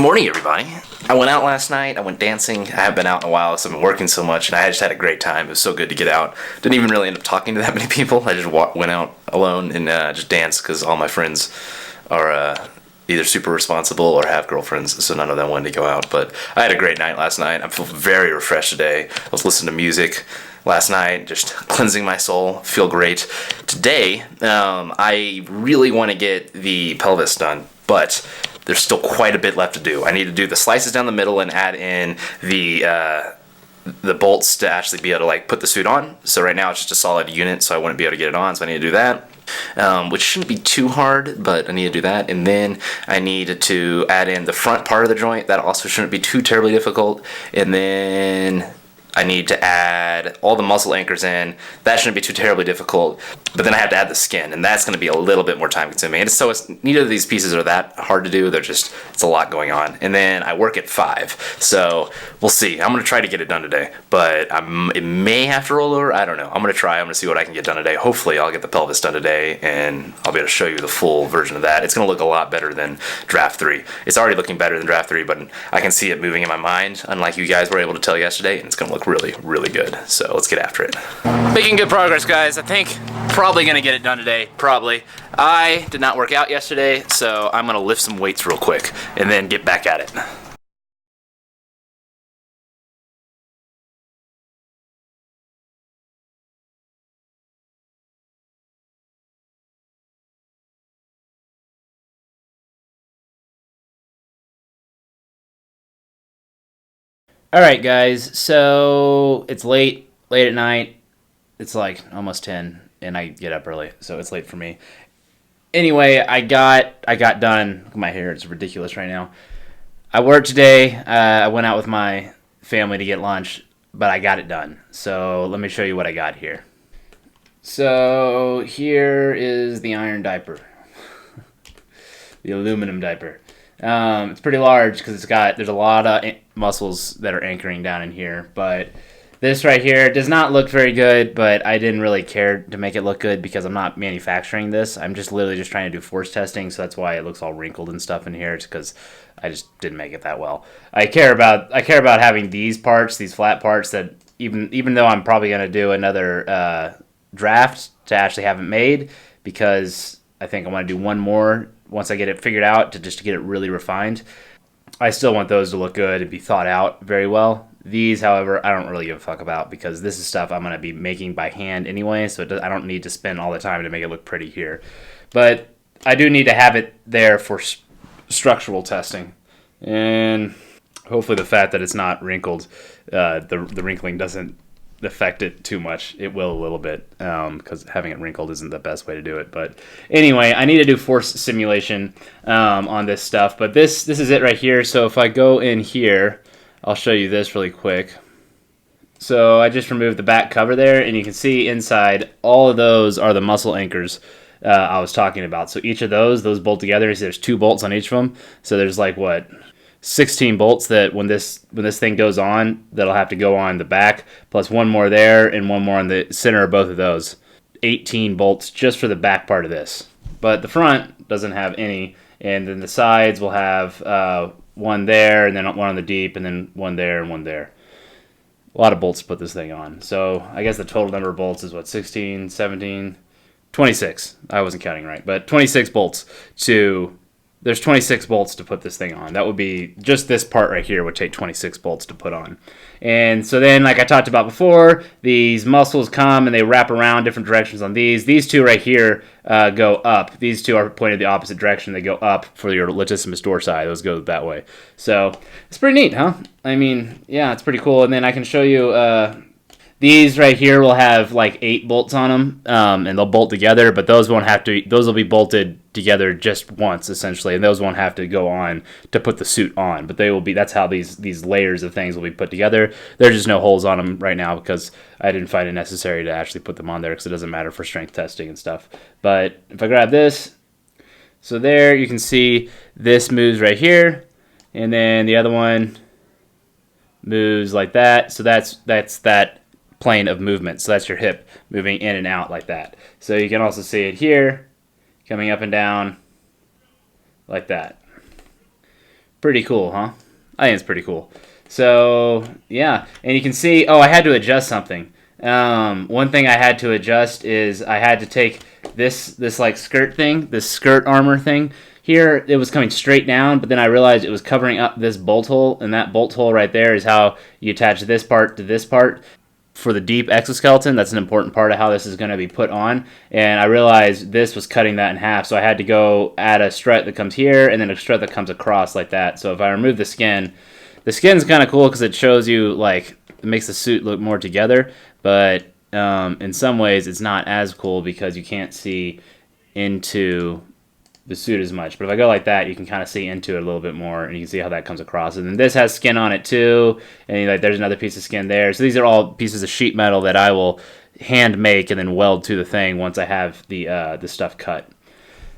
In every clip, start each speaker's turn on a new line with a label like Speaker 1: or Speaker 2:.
Speaker 1: Morning, everybody. I went out last night. I went dancing. I haven't been out in a while, so I've been working so much, and I just had a great time. It was so good to get out. Didn't even really end up talking to that many people. I just went out alone and just danced because all my friends are either super responsible or have girlfriends, so none of them wanted to go out. But I had a great night last night. I feel very refreshed today. I was listening to music last night, just cleansing my soul. Feel great. Today, I really want to get the pelvis done, but there's still quite a bit left to do. I need to do the slices down the middle and add in the bolts to actually be able to like put the suit on. So right now it's just a solid unit, so I wouldn't be able to get it on, so I need to do that. Which shouldn't be too hard, but I need to do that. And then I need to add in the front part of the joint. That also shouldn't be too terribly difficult. And then I need to add all the muscle anchors in. That shouldn't be too terribly difficult. But then I have to add the skin, and that's going to be a little bit more time consuming. And so neither of these pieces are that hard to do. It's a lot going on. And then I work at 5. So we'll see. I'm going to try to get it done today, but it may have to roll over. I don't know. I'm going to try. I'm going to see what I can get done today. Hopefully I'll get the pelvis done today, and I'll be able to show you the full version of that. It's going to look a lot better than Draft 3. It's already looking better than Draft 3, but I can see it moving in my mind, unlike you guys were able to tell yesterday, and it's going to look really, really good. So let's get after it. Making good progress, guys. I think probably going to get it done today. Probably. I did not work out yesterday, so I'm going to lift some weights real quick and then get back at it. Alright guys, so it's late at night. It's like almost 10 and I get up early, so it's late for me. Anyway, I got done. My hair is ridiculous right now. I worked today. I went out with my family to get lunch, but I got it done. So let me show you what I got here. So here is the iron diaper. The aluminum diaper. It's pretty large because there's a lot of muscles that are anchoring down in here, but this right here does not look very good, but I didn't really care to make it look good because I'm not manufacturing this. I'm just literally just trying to do force testing, so that's why it looks all wrinkled and stuff in here. It's because I just didn't make it that well. I care about having these parts, these flat parts, that even though I'm probably going to do another draft to actually have it made, because I think I want to do one more once I get it figured out to get it really refined. I still want those to look good and be thought out very well. These, however, I don't really give a fuck about because this is stuff I'm going to be making by hand anyway, so I don't need to spend all the time to make it look pretty here. But I do need to have it there for structural testing. And hopefully the fact that it's not wrinkled, the wrinkling doesn't affect it too much. It will a little bit because having it wrinkled isn't the best way to do it. But anyway, I need to do force simulation on this stuff. But this is it right here. So if I go in here, I'll show you this really quick. So I just removed the back cover there, and you can see inside all of those are the muscle anchors I was talking about. So each of those bolt together. There's 2 bolts on each of them. So there's like 16 bolts that when this thing goes on, that'll have to go on the back, plus one more there and one more on the center of both of those. 18 bolts just for the back part of this. But the front doesn't have any, and then the sides will have one there, and then one on the deep, and then one there and one there. A lot of bolts to put this thing on. So I guess the total number of bolts is 16, 17, 26. I wasn't counting right, but 26 bolts There's 26 bolts to put this thing on. That would be, just this part right here would take 26 bolts to put on. And so then, like I talked about before, these muscles come and they wrap around different directions on these. These 2 right here go up. These 2 are pointed the opposite direction. They go up for your latissimus dorsi. Those go that way. So it's pretty neat, huh? I mean, yeah, it's pretty cool. And then I can show you these right here will have like 8 bolts on them, and they'll bolt together, but those will be bolted together just once, essentially, and those won't have to go on to put the suit on, but that's how these layers of things will be put together. There's just no holes on them right now because I didn't find it necessary to actually put them on there because it doesn't matter for strength testing and stuff. But if I grab this, so there you can see this moves right here, and then the other one moves like that. So that's that plane of movement. So that's your hip moving in and out like that. So you can also see it here coming up and down like that. Pretty cool, huh? I think it's pretty cool. So yeah, and you can see. Oh, I had to adjust something. One thing I had to adjust is I had to take this like skirt thing, this skirt armor thing. Here it was coming straight down, but then I realized it was covering up this bolt hole, and that bolt hole right there is how you attach this part to this part. For the deep exoskeleton, that's an important part of how this is going to be put on. And I realized this was cutting that in half, so I had to go add a strut that comes here and then a strut that comes across like that. So if I remove the skin's kind of cool because it shows you, like, it makes the suit look more together, but in some ways it's not as cool because you can't see into the suit as much. But if I go like that, you can kind of see into it a little bit more, and you can see how that comes across. And then this has skin on it too, and like there's another piece of skin there. So these are all pieces of sheet metal that I will hand make and then weld to the thing once I have the stuff cut.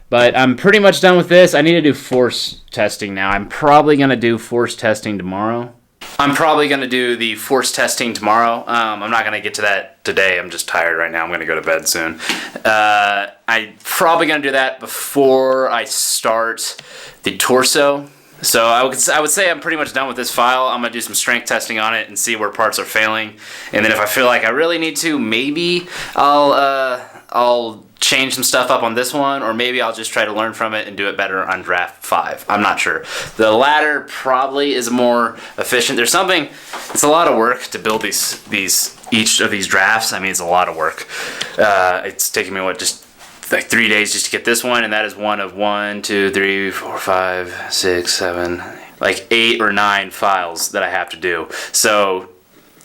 Speaker 1: But I'm pretty much done with this. I need to do force testing now. I'm probably going to do force testing tomorrow. I'm probably going to do the force testing tomorrow. I'm not going to get to that today. I'm just tired right now. I'm going to go to bed soon. I'm probably going to do that before I start the torso. So I would say I'm pretty much done with this file. I'm going to do some strength testing on it and see where parts are failing. And then if I feel like I really need to, maybe I'll change some stuff up on this one, or maybe I'll just try to learn from it and do it better on draft 5. I'm not sure. The latter probably is more efficient. There's something, it's a lot of work to build each of these drafts. I mean, it's a lot of work. It's taking me, just like 3 days just to get this one, and that is one of 1, 2, 3, 4, 5, 6, 7, like 8 or 9 files that I have to do. So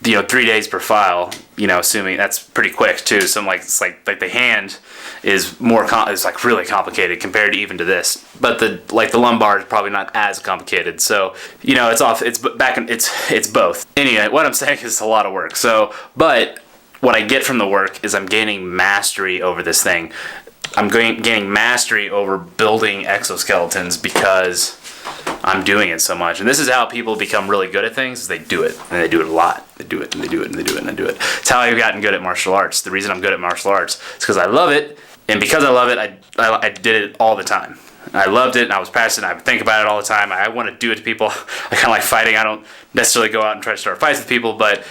Speaker 1: 3 days per file, assuming that's pretty quick too. So it's like the hand is is like really complicated compared to even to this. But the lumbar is probably not as complicated. So, it's both. Anyway, what I'm saying is it's a lot of work. So, but what I get from the work is I'm gaining mastery over this thing. I'm gaining mastery over building exoskeletons because I'm doing it so much. And this is how people become really good at things, is they do it. And they do it a lot. They do it, and they do it, and they do it, and they do it. It's how I've gotten good at martial arts. The reason I'm good at martial arts is because I love it. And because I love it, I did it all the time. I loved it, and I was passionate. I would think about it all the time. I want to do it to people. I kind of like fighting. I don't necessarily go out and try to start fights with people, but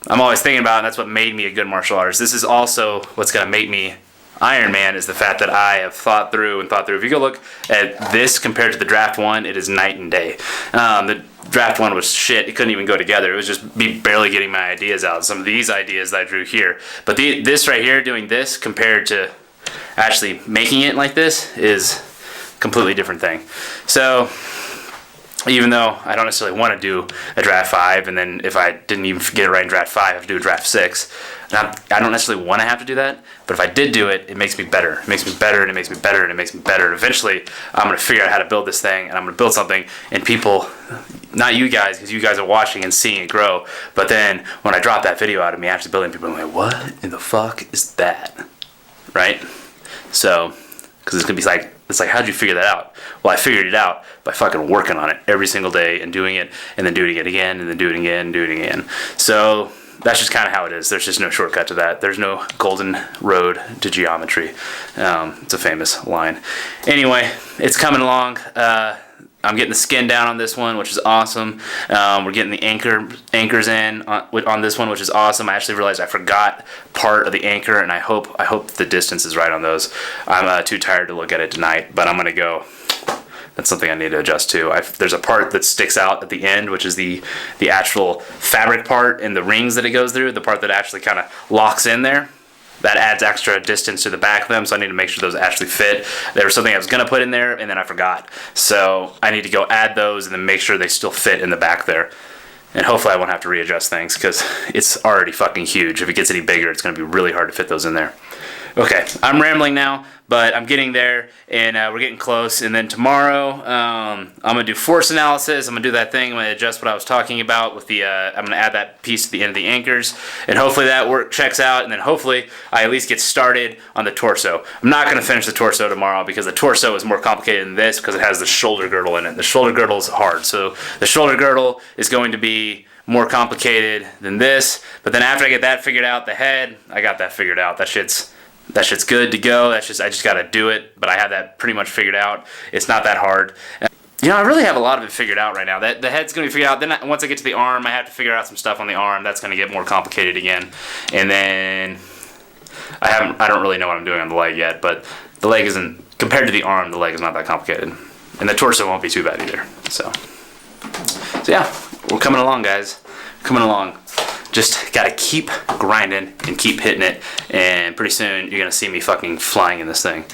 Speaker 1: I'm always thinking about it, and that's what made me a good martial artist. This is also what's going to make me Iron Man, is the fact that I have thought through. If you go look at this compared to the draft 1, it is night and day. The draft 1 was shit. It couldn't even go together. It was just me barely getting my ideas out. Some of these ideas that I drew here. But this right here, doing this compared to actually making it like this, is a completely different thing. So even though I don't necessarily want to do a draft 5, and then if I didn't even get it right in draft 5, I have to do a draft 6. I don't necessarily want to have to do that, but if I did do it, it makes me better. It makes me better, and it makes me better, and it makes me better. And eventually, I'm going to figure out how to build this thing, and I'm going to build something, and people, not you guys, because you guys are watching and seeing it grow, but then when I drop that video out of me actually building, people are like, what in the fuck is that? Right? So, because it's going to be like, how'd you figure that out? Well, I figured it out by fucking working on it every single day and doing it, and then doing it again, and then doing it again, and doing it again. So that's just kind of how it is. There's just no shortcut to that. There's no golden road to geometry. It's a famous line. Anyway, it's coming along. I'm getting the skin down on this one, which is awesome. We're getting the anchors in on this one, which is awesome. I actually realized I forgot part of the anchor, and I hope the distance is right on those. I'm too tired to look at it tonight, but I'm going to go. That's something I need to adjust to. There's a part that sticks out at the end, which is the actual fabric part and the rings that it goes through, the part that actually kind of locks in there. That adds extra distance to the back of them, so I need to make sure those actually fit. There was something I was going to put in there, and then I forgot. So I need to go add those and then make sure they still fit in the back there. And hopefully I won't have to readjust things, because it's already fucking huge. If it gets any bigger, it's going to be really hard to fit those in there. Okay, I'm rambling now, but I'm getting there, and we're getting close. And then tomorrow, I'm going to do force analysis. I'm going to do that thing. I'm going to adjust what I was talking about with the, I'm going to add that piece to the end of the anchors, and hopefully that work checks out, and then hopefully I at least get started on the torso. I'm not going to finish the torso tomorrow, because the torso is more complicated than this, because it has the shoulder girdle in it. The shoulder girdle is hard, so the shoulder girdle is going to be more complicated than this. But then after I get that figured out, the head, I got that figured out. That shit's good to go. I just got to do it, but I have that pretty much figured out. It's not that hard. You know, I really have a lot of it figured out right now. That the head's gonna be figured out. Then once I get to the arm, I have to figure out some stuff on the arm. That's gonna get more complicated again. And then I don't really know what I'm doing on the leg yet, but the leg isn't, compared to the arm, the leg is not that complicated. And the torso won't be too bad either. So yeah, we're coming along, guys. Coming along. Just gotta keep grinding and keep hitting it, and pretty soon you're gonna see me fucking flying in this thing.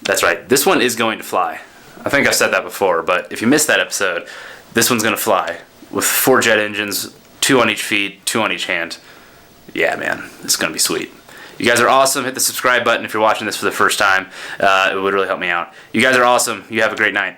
Speaker 1: That's right, this one is going to fly. I think I've said that before, but if you missed that episode, this one's gonna fly with 4 jet engines, 2 on each feet, 2 on each hand. Yeah, man, it's gonna be sweet. You guys are awesome. Hit the subscribe button if you're watching this for the first time. It would really help me out. You guys are awesome. You have a great night.